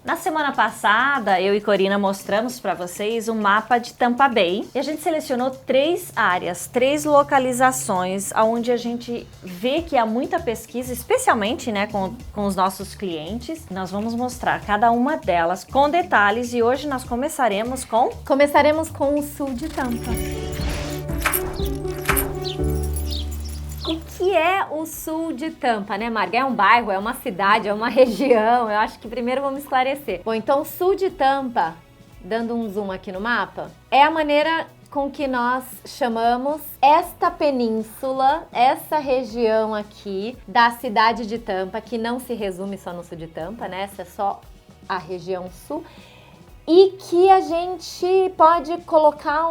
Na semana passada, eu e Corina mostramos para vocês um mapa de Tampa Bay e a gente selecionou 3 áreas, 3 localizações onde a gente vê que há muita pesquisa, especialmente com os nossos clientes. Nós vamos mostrar cada uma delas com detalhes e hoje nós começaremos com o sul de Tampa. O que é o sul de Tampa, né, Marga? É um bairro, é uma cidade, é uma região? Eu acho que primeiro vamos esclarecer. Bom, então o sul de Tampa, dando um zoom aqui no mapa, é a maneira com que nós chamamos esta península, essa região aqui da cidade de Tampa, que não se resume só no sul de Tampa, né? Essa é só a região sul. E que a gente pode colocar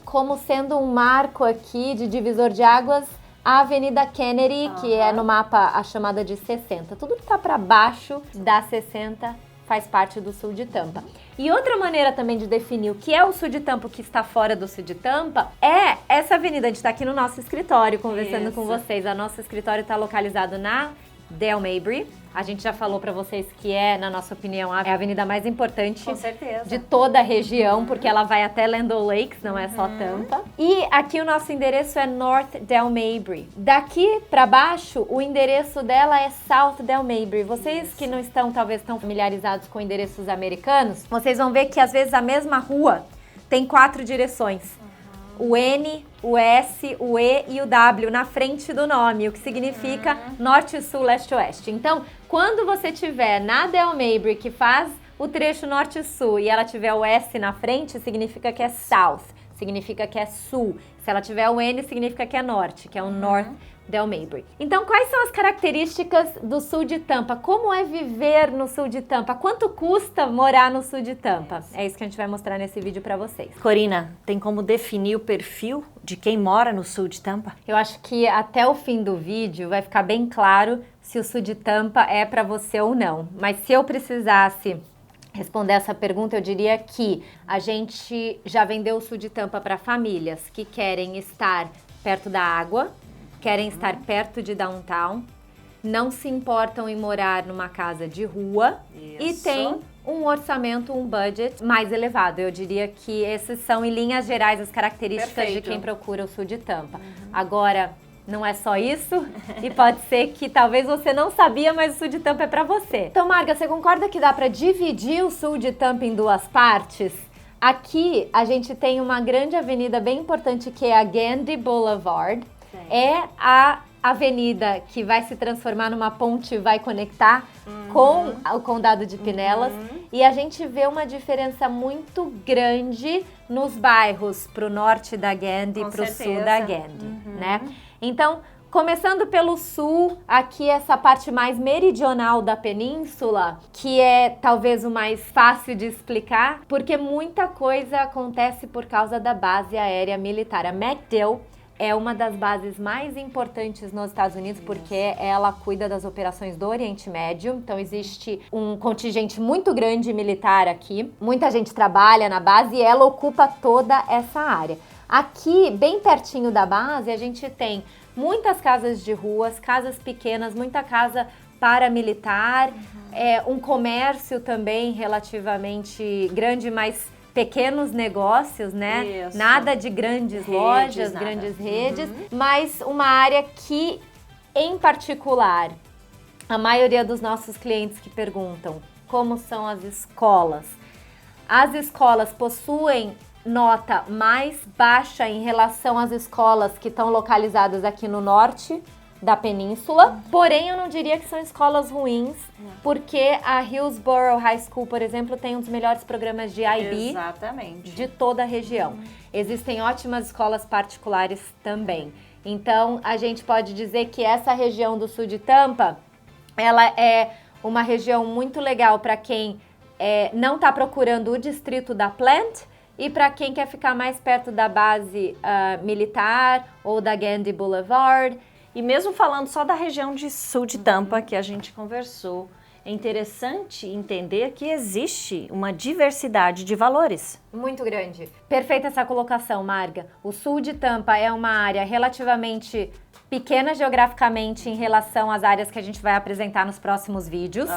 como sendo um marco aqui de divisor de águas, a Avenida Kennedy, que é no mapa a chamada de 60. Tudo que tá para baixo da 60 faz parte do sul de Tampa. E outra maneira também de definir o que é o sul de Tampa, o que está fora do sul de Tampa, é essa avenida. A gente está aqui no nosso escritório conversando com vocês. O nosso escritório está localizado na Dale Mabry. A gente já falou para vocês que na nossa opinião, é a avenida mais importante de toda a região, porque ela vai até Land O'Lakes, não é só Tampa. E aqui o nosso endereço é North Dale Mabry. Daqui para baixo, o endereço dela é South Dale Mabry. Vocês que não estão, talvez, tão familiarizados com endereços americanos, vocês vão ver que às vezes a mesma rua tem 4 direções. O N, o S, o E e o W na frente do nome, o que significa norte, sul, leste, oeste. Então, quando você tiver na Dale Mabry, que faz o trecho norte-sul, e ela tiver o S na frente, significa que é south, significa que é sul. Se ela tiver o N, significa que é norte, que é o North Dale Mabry. Então, quais são as características do sul de Tampa? Como é viver no sul de Tampa? Quanto custa morar no sul de Tampa? É isso que a gente vai mostrar nesse vídeo pra vocês. Corina, tem como definir o perfil de quem mora no sul de Tampa? Eu acho que até o fim do vídeo vai ficar bem claro se o sul de Tampa é pra você ou não. Mas se eu precisasse responder essa pergunta, eu diria que a gente já vendeu o sul de Tampa para famílias que querem estar perto da água, querem estar perto de downtown, não se importam em morar numa casa de rua e tem um orçamento, um budget mais elevado. Eu diria que esses são, em linhas gerais, as características de quem procura o sul de Tampa. Agora, não é só isso e pode ser que talvez você não sabia, mas o sul de Tampa é para você. Então, Marga, você concorda que dá para dividir o sul de Tampa em 2 partes? Aqui a gente tem uma grande avenida bem importante que é a Gandy Boulevard. É a avenida que vai se transformar numa ponte e vai conectar com o condado de Pinellas. E a gente vê uma diferença muito grande nos bairros pro norte da Gandy e pro sul da Gandy, né? Então, começando pelo sul, aqui essa parte mais meridional da península, que é talvez o mais fácil de explicar, porque muita coisa acontece por causa da base aérea militar. A MacDill é uma das bases mais importantes nos Estados Unidos, porque ela cuida das operações do Oriente Médio. Então existe um contingente muito grande militar aqui. Muita gente trabalha na base e ela ocupa toda essa área. Aqui, bem pertinho da base, a gente tem muitas casas de ruas, casas pequenas, muita casa paramilitar, um comércio também relativamente grande, mas pequenos negócios, né? Isso. Nada de grandes lojas, grandes redes, mas uma área que, em particular, a maioria dos nossos clientes que perguntam como são as escolas. As escolas possuem nota mais baixa em relação às escolas que estão localizadas aqui no norte da península, porém eu não diria que são escolas ruins, porque a Hillsborough High School, por exemplo, tem um dos melhores programas de IB de toda a região. Existem ótimas escolas particulares também. Então, a gente pode dizer que essa região do sul de Tampa, ela é uma região muito legal para quem não está procurando o distrito da Plant e para quem quer ficar mais perto da base militar ou da Gandy Boulevard. E mesmo falando só da região de sul de Tampa que a gente conversou, é interessante entender que existe uma diversidade de valores. Muito grande. Perfeita essa colocação, Marga. O sul de Tampa é uma área relativamente pequena geograficamente em relação às áreas que a gente vai apresentar nos próximos vídeos.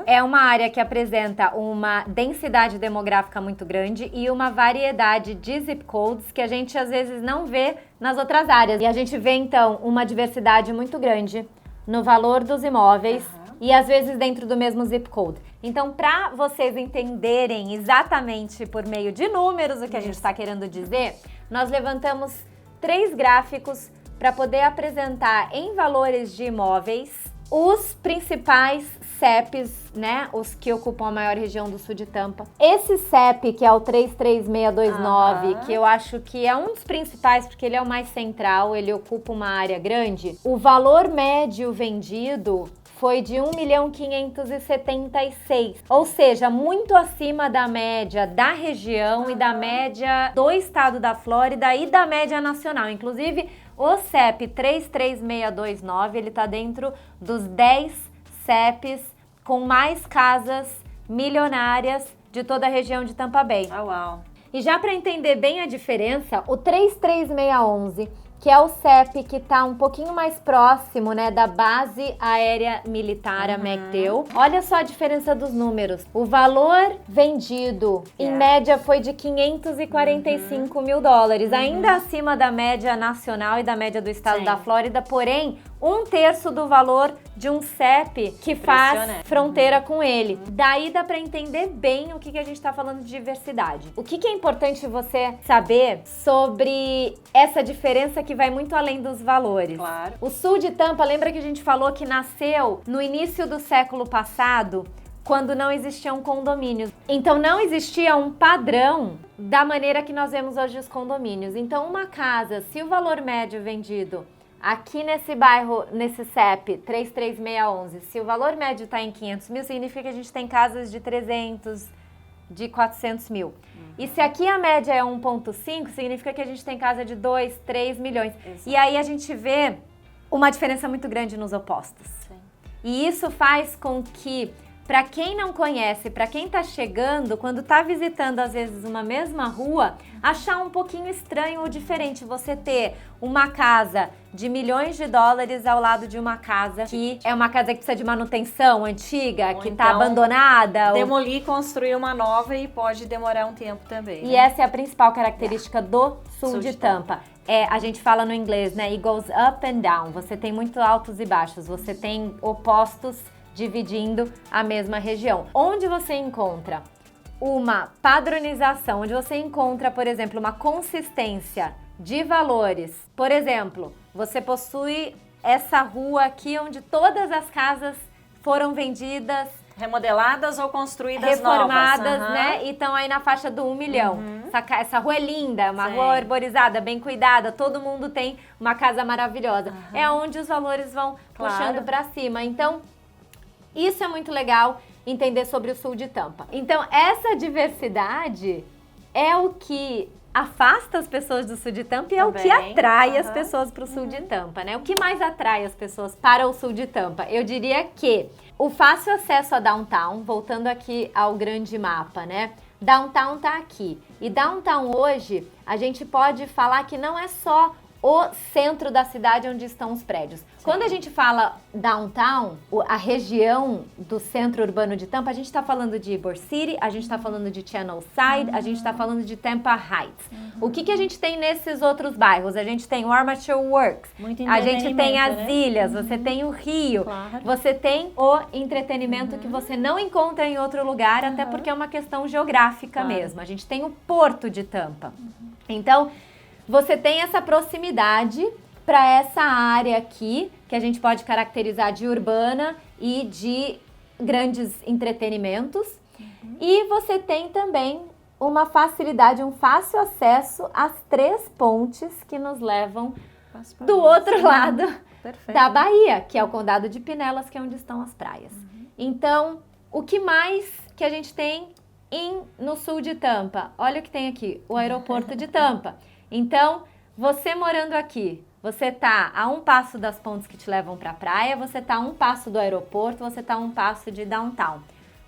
É uma área que apresenta uma densidade demográfica muito grande e uma variedade de zip codes que a gente às vezes não vê nas outras áreas. E a gente vê então uma diversidade muito grande no valor dos imóveis e às vezes dentro do mesmo zip code. Então, para vocês entenderem exatamente por meio de números o que a gente está querendo dizer, nós levantamos 3 gráficos para poder apresentar em valores de imóveis os principais CEPs, né? Os que ocupam a maior região do sul de Tampa. Esse CEP, que é o 33629, que eu acho que é um dos principais, porque ele é o mais central, ele ocupa uma área grande. O valor médio vendido foi de 1.576.000, ou seja, muito acima da média da região e da média do estado da Flórida e da média nacional. Inclusive, o CEP 33629, ele está dentro dos 10 CEPs com mais casas milionárias de toda a região de Tampa Bay. Uau! E já para entender bem a diferença, o 33611, que é o CEP que está um pouquinho mais próximo, né, da base aérea militar, a MacDill. Olha só a diferença dos números. O valor vendido, em média, foi de 545 mil dólares, ainda acima da média nacional e da média do estado da Flórida, porém, 1/3 do valor de um CEP que faz fronteira com ele. Daí dá para entender bem o que a gente está falando de diversidade. O que é importante você saber sobre essa diferença que vai muito além dos valores? Claro. O sul de Tampa, lembra que a gente falou que nasceu no início do século passado, quando não existiam condomínios. Então não existia um padrão da maneira que nós vemos hoje os condomínios. Então uma casa, se o valor médio vendido aqui nesse bairro, nesse CEP 33611, se o valor médio está em 500 mil, significa que a gente tem casas de 300, de 400 mil. E se aqui a média é 1,5, significa que a gente tem casa de 2, 3 milhões. Exato. E aí a gente vê uma diferença muito grande nos opostos. Sim. E isso faz com que, para quem não conhece, para quem está chegando, quando está visitando às vezes uma mesma rua, achar um pouquinho estranho ou diferente você ter uma casa de milhões de dólares ao lado de uma casa que é uma casa que precisa de manutenção antiga, ou que está então abandonada. Demolir e construir uma nova e pode demorar um tempo também. E essa é a principal característica do sul de Tampa. A gente fala no inglês, né? It goes up and down. Você tem muito altos e baixos, você tem opostos dividindo a mesma região. Onde você encontra uma padronização, onde você encontra, por exemplo, uma consistência de valores. Por exemplo, você possui essa rua aqui onde todas as casas foram vendidas, remodeladas ou construídas reformadas, novas, né? E estão aí na faixa do 1 milhão. Essa rua é linda, uma rua arborizada, bem cuidada, todo mundo tem uma casa maravilhosa. É onde os valores vão puxando para cima. Então, isso é muito legal entender sobre o sul de Tampa. Então, essa diversidade é o que afasta as pessoas do sul de Tampa e é o que atrai as pessoas para o sul de Tampa, né? O que mais atrai as pessoas para o sul de Tampa? Eu diria que o fácil acesso a downtown, voltando aqui ao grande mapa, né? Downtown tá aqui. E downtown hoje, a gente pode falar que não é só o centro da cidade onde estão os prédios. Quando a gente fala downtown, a região do centro urbano de Tampa, a gente está falando de Ybor City, a gente está falando de Channel Side, a gente está falando de Tampa Heights. O que a gente tem nesses outros bairros? A gente tem o Armature Works, a gente tem as ilhas, você tem o rio, você tem o entretenimento que você não encontra em outro lugar, até porque é uma questão geográfica mesmo. A gente tem o Porto de Tampa. Então, você tem essa proximidade para essa área aqui, que a gente pode caracterizar de urbana e de grandes entretenimentos. E você tem também uma facilidade, um fácil acesso às 3 pontes que nos levam do outro lado da Bahia, que é o Condado de Pinellas, que é onde estão as praias. Então, o que mais que a gente tem no sul de Tampa? Olha o que tem aqui, o aeroporto de Tampa. Então, você morando aqui, Você tá a um passo das pontes que te levam para a praia, você tá a um passo do aeroporto, você tá a um passo de downtown.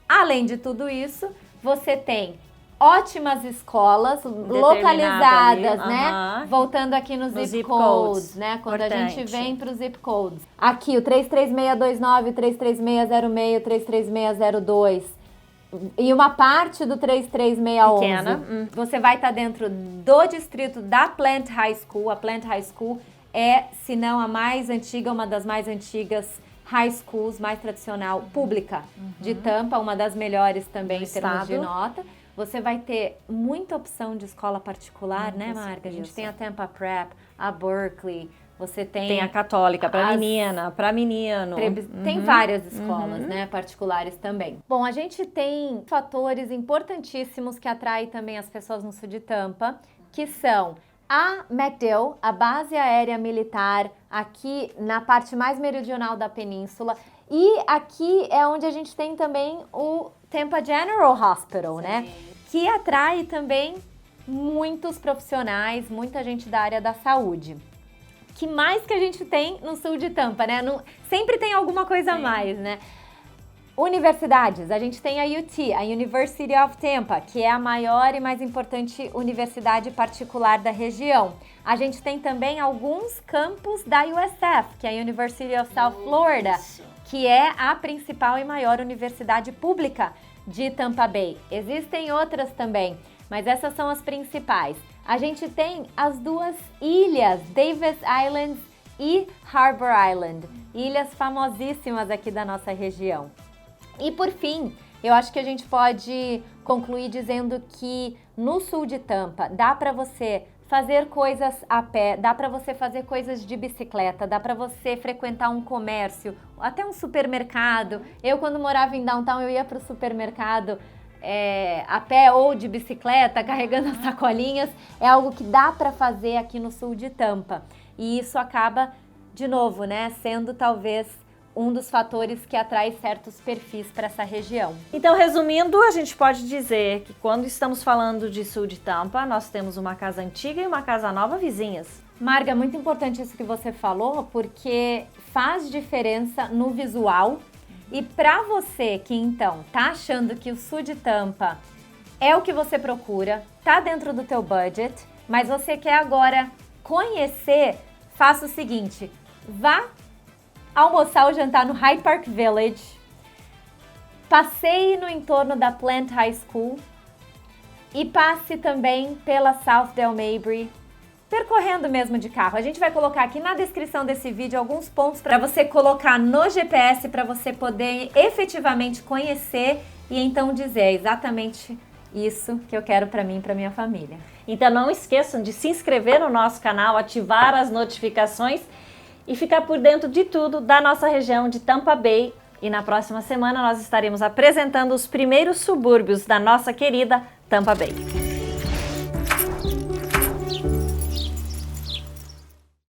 Além de tudo isso, você tem ótimas escolas localizadas, né? Voltando aqui nos zip codes, né? Quando a gente vem para os zip codes. Aqui o 33629, 33606, 33602 e uma parte do 33611. Pequena. Você vai estar dentro do distrito da Plant High School. A Plant High School é, se não a mais antiga, uma das mais antigas high schools, mais tradicional, pública de Tampa, uma das melhores também em termos de nota. Você vai ter muita opção de escola particular, né, Marga? A gente tem a Tampa Prep, a Berkeley, você tem a católica para menina, para menino. Tem várias escolas, né, particulares também. Bom, a gente tem fatores importantíssimos que atraem também as pessoas no sul de Tampa, que são a MacDill, a base aérea militar aqui na parte mais meridional da península, e aqui é onde a gente tem também o Tampa General Hospital, né? Que atrai também muitos profissionais, muita gente da área da saúde. Que mais que a gente tem no sul de Tampa, né? Sempre tem alguma coisa a mais, né? Universidades, a gente tem a UT, a University of Tampa, que é a maior e mais importante universidade particular da região. A gente tem também alguns campos da USF, que é a University of South Florida, que é a principal e maior universidade pública de Tampa Bay. Existem outras também, mas essas são as principais. A gente tem as duas ilhas, Davis Island e Harbor Island, ilhas famosíssimas aqui da nossa região. E por fim, eu acho que a gente pode concluir dizendo que no sul de Tampa dá para você fazer coisas a pé, dá para você fazer coisas de bicicleta, dá para você frequentar um comércio, até um supermercado. Eu, quando morava em downtown, eu ia para o supermercado a pé ou de bicicleta, carregando as sacolinhas. É algo que dá para fazer aqui no sul de Tampa. E isso acaba, de novo, né, sendo talvez um dos fatores que atrai certos perfis para essa região. Então, resumindo, a gente pode dizer que quando estamos falando de sul de Tampa, nós temos uma casa antiga e uma casa nova vizinhas. Marga, muito importante isso que você falou, porque faz diferença no visual. E para você que então tá achando que o sul de Tampa é o que você procura, tá dentro do teu budget, mas você quer agora conhecer, faça o seguinte, vá almoçar ou jantar no Hyde Park Village, passeie no entorno da Plant High School e passe também pela South Del Mabry, percorrendo mesmo de carro. A gente vai colocar aqui na descrição desse vídeo alguns pontos para você colocar no GPS para você poder efetivamente conhecer e então dizer exatamente isso que eu quero para mim e para minha família. Então não esqueçam de se inscrever no nosso canal, ativar as notificações e ficar por dentro de tudo da nossa região de Tampa Bay. E na próxima semana nós estaremos apresentando os primeiros subúrbios da nossa querida Tampa Bay.